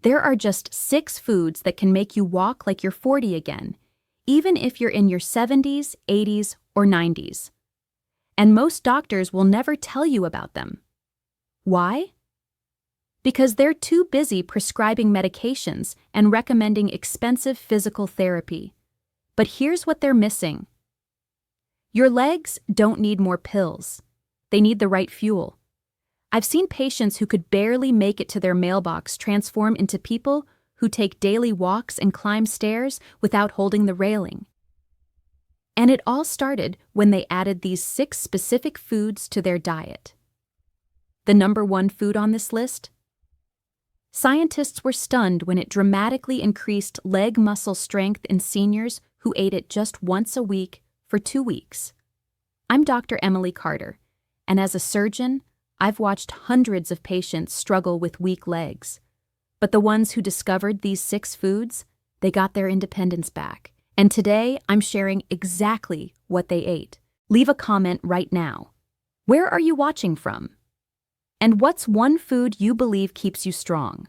There are just 6 foods that can make you walk like you're 40 again, even if you're in your 70s, 80s, or 90s. And most doctors will never tell you about them. Why? Because they're too busy prescribing medications and recommending expensive physical therapy. But here's what they're missing. Your legs don't need more pills. They need the right fuel. I've seen patients who could barely make it to their mailbox transform into people who take daily walks and climb stairs without holding the railing. And it all started when they added these 6 specific foods to their diet. The number 1 food on this list? Scientists were stunned when it dramatically increased leg muscle strength in seniors who ate it just once a week for 2 weeks. I'm Dr. Emily Carter, and as a surgeon, I've watched hundreds of patients struggle with weak legs. But the ones who discovered these 6 foods, they got their independence back. And today, I'm sharing exactly what they ate. Leave a comment right now. Where are you watching from? And what's one food you believe keeps you strong?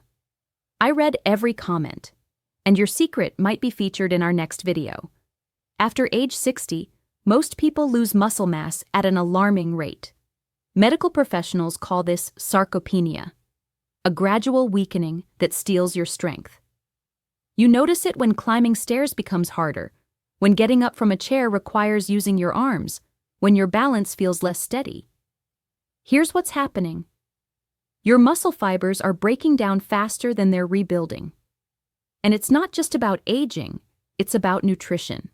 I read every comment, and your secret might be featured in our next video. After age 60, most people lose muscle mass at an alarming rate. Medical professionals call this sarcopenia, a gradual weakening that steals your strength. You notice it when climbing stairs becomes harder, when getting up from a chair requires using your arms, when your balance feels less steady. Here's what's happening. Your muscle fibers are breaking down faster than they're rebuilding. And it's not just about aging, it's about nutrition.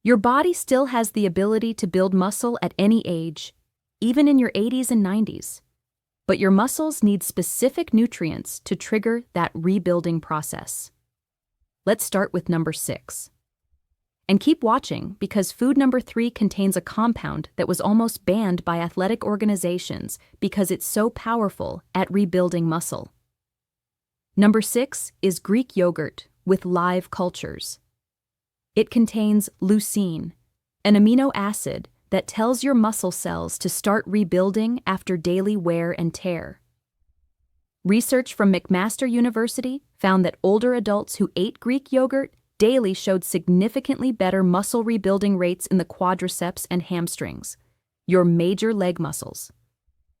Your body still has the ability to build muscle at any age, even in your 80s and 90s. But your muscles need specific nutrients to trigger that rebuilding process. Let's start with number 6. And keep watching because food number 3 contains a compound that was almost banned by athletic organizations because it's so powerful at rebuilding muscle. Number 6 is Greek yogurt with live cultures. It contains leucine, an amino acid that tells your muscle cells to start rebuilding after daily wear and tear. Research from McMaster University found that older adults who ate Greek yogurt daily showed significantly better muscle rebuilding rates in the quadriceps and hamstrings, your major leg muscles.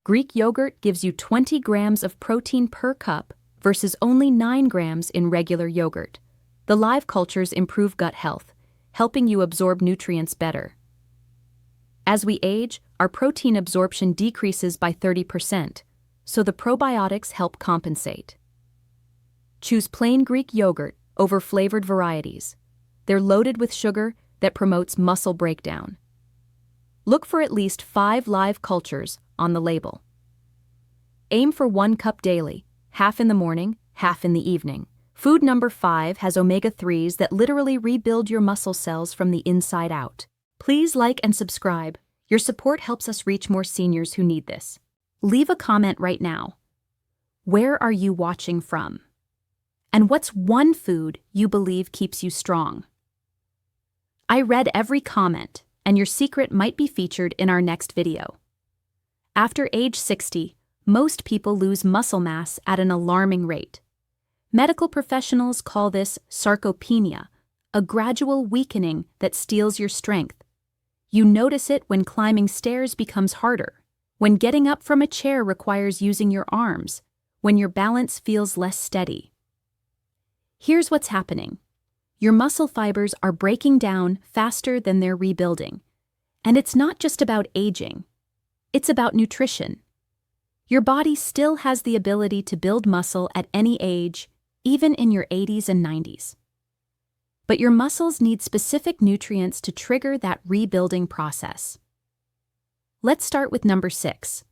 Greek yogurt gives you 20 grams of protein per cup versus only 9 grams in regular yogurt. The live cultures improve gut health, helping you absorb nutrients better. As we age, our protein absorption decreases by 30%, so the probiotics help compensate. Choose plain Greek yogurt over flavored varieties. They're loaded with sugar that promotes muscle breakdown. Look for at least 5 live cultures on the label. Aim for 1 cup daily, half in the morning, half in the evening. Food number 5 has omega-3s that literally rebuild your muscle cells from the inside out. Please like and subscribe. Your support helps us reach more seniors who need this. Leave a comment right now. Where are you watching from? And what's one food you believe keeps you strong? I read every comment, and your secret might be featured in our next video. After age 60, most people lose muscle mass at an alarming rate. Medical professionals call this sarcopenia, a gradual weakening that steals your strength. You notice it when climbing stairs becomes harder, when getting up from a chair requires using your arms, when your balance feels less steady. Here's what's happening. Your muscle fibers are breaking down faster than they're rebuilding. And it's not just about aging. It's about nutrition. Your body still has the ability to build muscle at any age, even in your 80s and 90s. But your muscles need specific nutrients to trigger that rebuilding process. Let's start with number 6.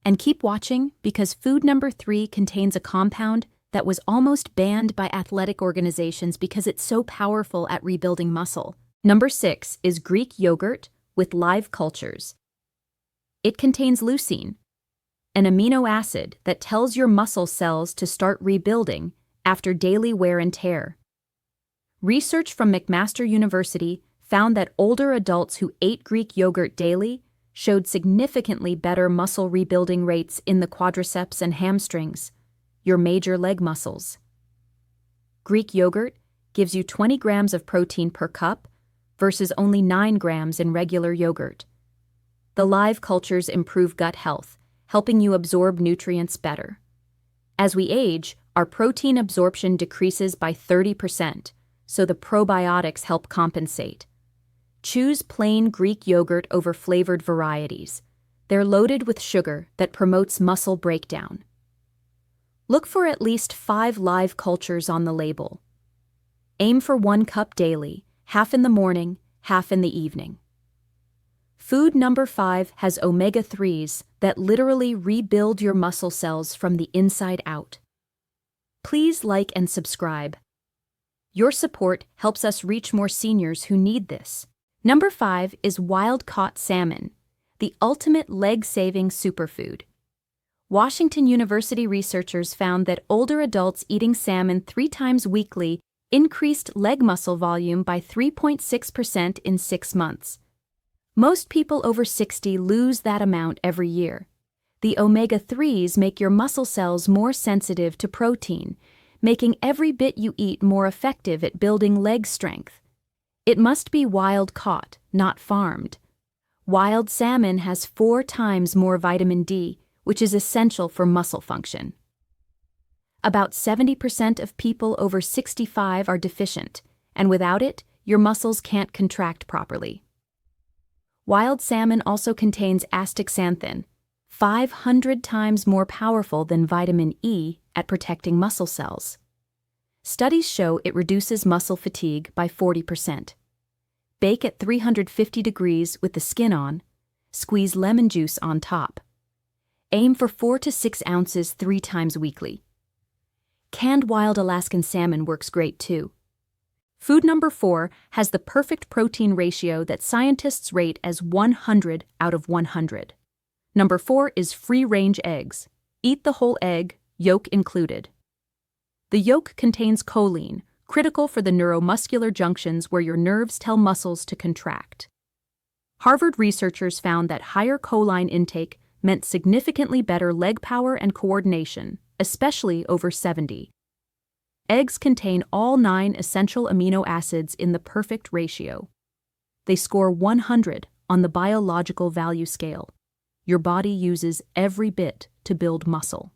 And keep watching because food number 3 contains a compound that was almost banned by athletic organizations because it's so powerful at rebuilding muscle. Number 6 is Greek yogurt with live cultures. It contains leucine, an amino acid that tells your muscle cells to start rebuilding after daily wear and tear. Research from McMaster University found that older adults who ate Greek yogurt daily showed significantly better muscle rebuilding rates in the quadriceps and hamstrings, your major leg muscles. Greek yogurt gives you 20 grams of protein per cup versus only 9 grams in regular yogurt. The live cultures improve gut health, helping you absorb nutrients better. As we age, our protein absorption decreases by 30%, so the probiotics help compensate. Choose plain Greek yogurt over flavored varieties. They're loaded with sugar that promotes muscle breakdown. Look for at least 5 live cultures on the label. Aim for 1 cup daily, half in the morning, half in the evening. Food number 5 has omega-3s that literally rebuild your muscle cells from the inside out. Please like and subscribe. Your support helps us reach more seniors who need this. Number 5 is wild-caught salmon, the ultimate leg-saving superfood. Washington University researchers found that older adults eating salmon 3 times weekly increased leg muscle volume by 3.6% in 6 months. Most people over 60 lose that amount every year. The omega-3s make your muscle cells more sensitive to protein, making every bit you eat more effective at building leg strength. It must be wild-caught, not farmed. Wild salmon has 4 times more vitamin D, which is essential for muscle function. About 70% of people over 65 are deficient, and without it, your muscles can't contract properly. Wild salmon also contains astaxanthin, 500 times more powerful than vitamin E at protecting muscle cells. Studies show it reduces muscle fatigue by 40%. Bake at 350 degrees with the skin on, squeeze lemon juice on top. Aim for 4 to 6 ounces 3 times weekly. Canned wild Alaskan salmon works great too. Food number 4 has the perfect protein ratio that scientists rate as 100 out of 100. Number 4 is free-range eggs. Eat the whole egg, yolk included. The yolk contains choline, critical for the neuromuscular junctions where your nerves tell muscles to contract. Harvard researchers found that higher choline intake meant significantly better leg power and coordination, especially over 70. Eggs contain all 9 essential amino acids in the perfect ratio. They score 100 on the biological value scale. Your body uses every bit to build muscle.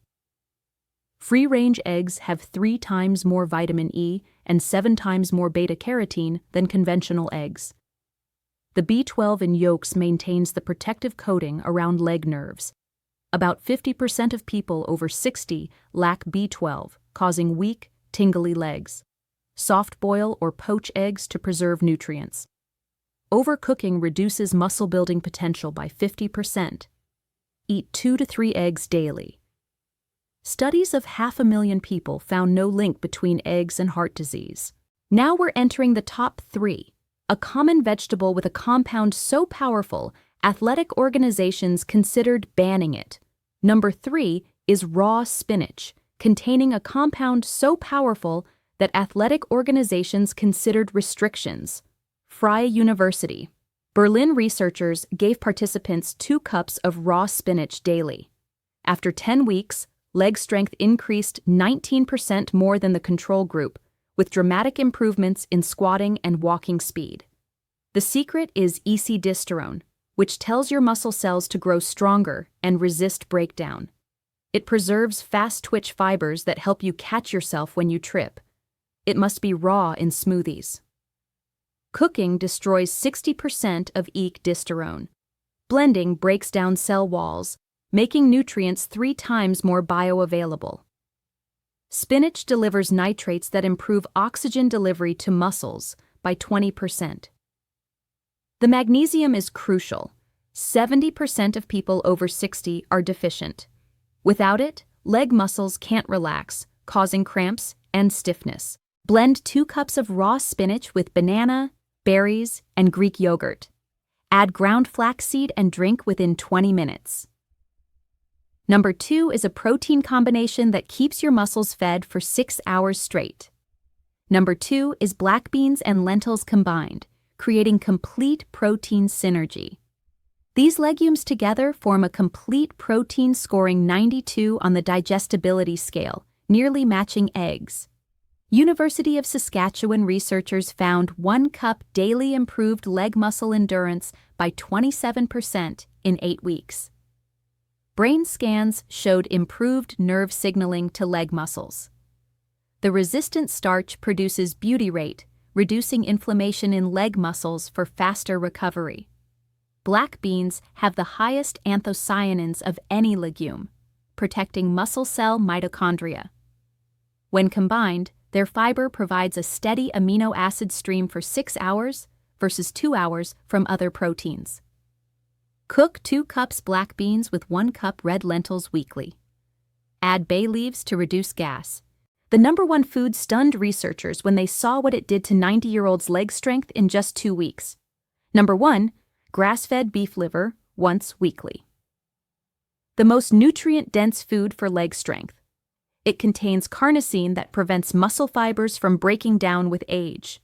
Free-range eggs have 3 times more vitamin E and 7 times more beta-carotene than conventional eggs. The B12 in yolks maintains the protective coating around leg nerves. About 50% of people over 60 lack B12, causing weak, tingly legs. Soft boil or poach eggs to preserve nutrients. Overcooking reduces muscle building potential by 50%. Eat 2 to 3 eggs daily. Studies of 500,000 people found no link between eggs and heart disease. Now we're entering the top 3. A common vegetable with a compound so powerful, athletic organizations considered banning it. Number 3 is raw spinach, containing a compound so powerful that athletic organizations considered restrictions. Freie University. Berlin researchers gave participants 2 cups of raw spinach daily. After 10 weeks, leg strength increased 19% more than the control group, with dramatic improvements in squatting and walking speed. The secret is ecydisterone, which tells your muscle cells to grow stronger and resist breakdown. It preserves fast-twitch fibers that help you catch yourself when you trip. It must be raw in smoothies. Cooking destroys 60% of ecydisterone. Blending breaks down cell walls, making nutrients 3 times more bioavailable. Spinach delivers nitrates that improve oxygen delivery to muscles by 20%. The magnesium is crucial. 70% of people over 60 are deficient. Without it, leg muscles can't relax, causing cramps and stiffness. Blend 2 cups of raw spinach with banana, berries, and Greek yogurt. Add ground flaxseed and drink within 20 minutes. Number 2 is a protein combination that keeps your muscles fed for 6 hours straight. Number 2 is black beans and lentils combined, creating complete protein synergy. These legumes together form a complete protein scoring 92 on the digestibility scale, nearly matching eggs. University of Saskatchewan researchers found 1 cup daily improved leg muscle endurance by 27% in 8 weeks. Brain scans showed improved nerve signaling to leg muscles. The resistant starch produces butyrate, reducing inflammation in leg muscles for faster recovery. Black beans have the highest anthocyanins of any legume, protecting muscle cell mitochondria. When combined, their fiber provides a steady amino acid stream for 6 hours versus 2 hours from other proteins. Cook 2 cups black beans with 1 cup red lentils weekly. Add bay leaves to reduce gas. The #1 food stunned researchers when they saw what it did to 90-year-olds' leg strength in just 2 weeks. 1. Grass-fed beef liver, once weekly. The most nutrient-dense food for leg strength. It contains carnosine that prevents muscle fibers from breaking down with age.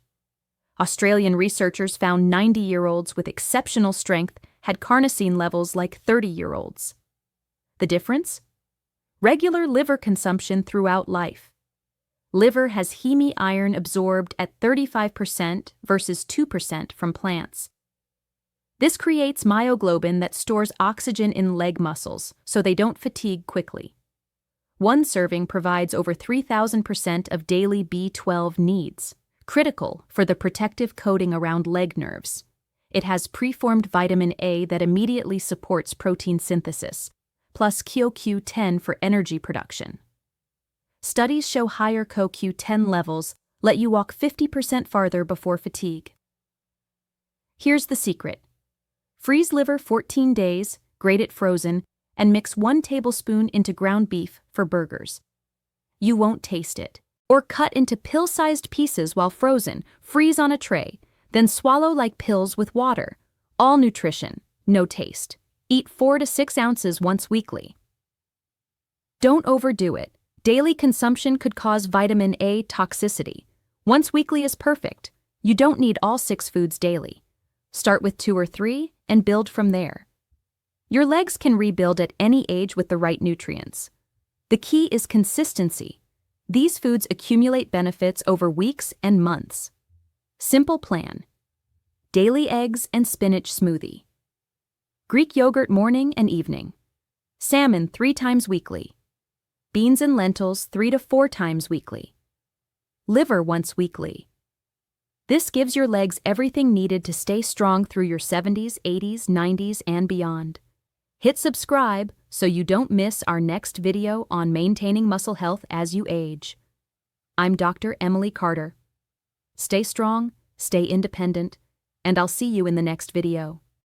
Australian researchers found 90-year-olds with exceptional strength had carnosine levels like 30-year-olds. The difference? Regular liver consumption throughout life. Liver has heme iron absorbed at 35% versus 2% from plants. This creates myoglobin that stores oxygen in leg muscles so they don't fatigue quickly. 1 serving provides over 3,000% of daily B12 needs, critical for the protective coating around leg nerves. It has preformed vitamin A that immediately supports protein synthesis, plus CoQ10 for energy production. Studies show higher CoQ10 levels let you walk 50% farther before fatigue. Here's the secret. Freeze liver 14 days, grate it frozen, and mix 1 tablespoon into ground beef for burgers. You won't taste it. Or cut into pill-sized pieces while frozen, freeze on a tray, then swallow like pills with water. All nutrition, no taste. Eat 4 to 6 ounces once weekly. Don't overdo it. Daily consumption could cause vitamin A toxicity. Once weekly is perfect. You don't need all 6 foods daily. Start with 2 or 3 and build from there. Your legs can rebuild at any age with the right nutrients. The key is consistency. These foods accumulate benefits over weeks and months. Simple plan. Daily eggs and spinach smoothie. Greek yogurt morning and evening. Salmon 3 times weekly. Beans and lentils 3 to 4 times weekly. Liver once weekly. This gives your legs everything needed to stay strong through your 70s, 80s, 90s, and beyond. Hit subscribe so you don't miss our next video on maintaining muscle health as you age. I'm Dr. Emily Carter. Stay strong, stay independent, and I'll see you in the next video.